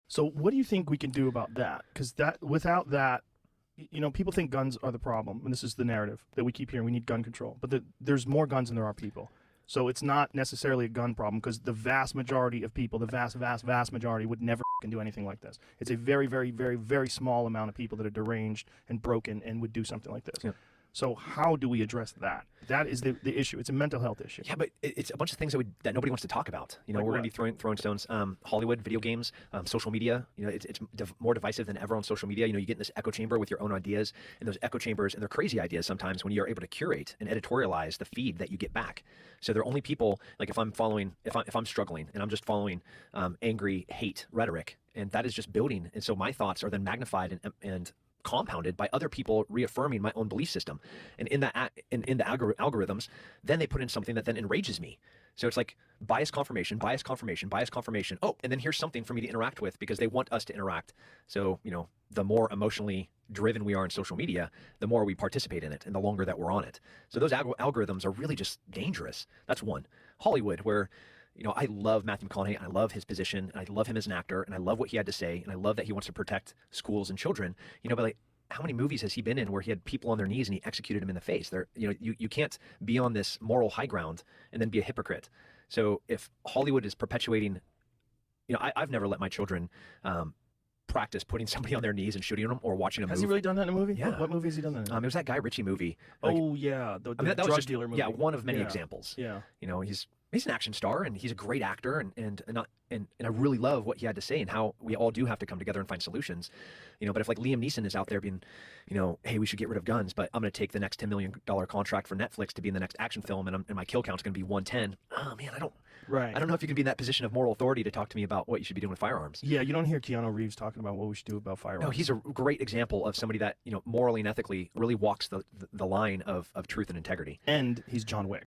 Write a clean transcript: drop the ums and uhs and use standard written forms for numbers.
So what do you think we can do about that? Because without that, people think guns are the problem, and this is the narrative that we keep hearing. We need gun control, but there's more guns than there are people. So it's not necessarily a gun problem because the vast majority of people, the vast, vast, vast majority, would never do anything like this. It's a very, very, very, very small amount of people that are deranged and broken and would do something like this. Yep. So how do we address that? That is the issue. It's a mental health issue. Yeah, but it's a bunch of things that nobody wants to talk about. Like we're what? going to be throwing stones. Hollywood, video games, social media. It's more divisive than ever on social media. You get in this echo chamber with your own ideas, and those echo chambers, and they're crazy ideas sometimes when you're able to curate and editorialize the feed that you get back. So they're only people like if I'm struggling and I'm just following angry hate rhetoric, and that is just building. And so my thoughts are then magnified and compounded by other people reaffirming my own belief system. And in the algorithms, then they put in something that then enrages me. So it's like bias confirmation, bias confirmation, bias confirmation. Oh, and then here's something for me to interact with because they want us to interact. So, the more emotionally driven we are in social media, the more we participate in it and the longer that we're on it. So those algorithms are really just dangerous. That's one. Hollywood, where I love Matthew McConaughey, and I love his position, and I love him as an actor, and I love what he had to say, and I love that he wants to protect schools and children. But like, how many movies has he been in where he had people on their knees and he executed them in the face? You can't be on this moral high ground and then be a hypocrite. So if Hollywood is perpetuating, I've never let my children practice putting somebody on their knees and shooting them or watching a movie. Has he really done that in a movie? Yeah. What movie has he done that in? It was that Guy Ritchie movie. Oh yeah, the that was drug just, dealer movie. Yeah, one of many Yeah. examples. Yeah. He's an action star and he's a great actor and I really love what he had to say and how we all do have to come together and find solutions. But if like Liam Neeson is out there being, hey, we should get rid of guns, but I'm going to take the next $10 million contract for Netflix to be in the next action film and my kill count's going to be 110. Oh man, I don't know if you can be in that position of moral authority to talk to me about what you should be doing with firearms. Yeah, you don't hear Keanu Reeves talking about what we should do about firearms. No, he's a great example of somebody that, morally and ethically really walks the line of truth and integrity. And he's John Wick.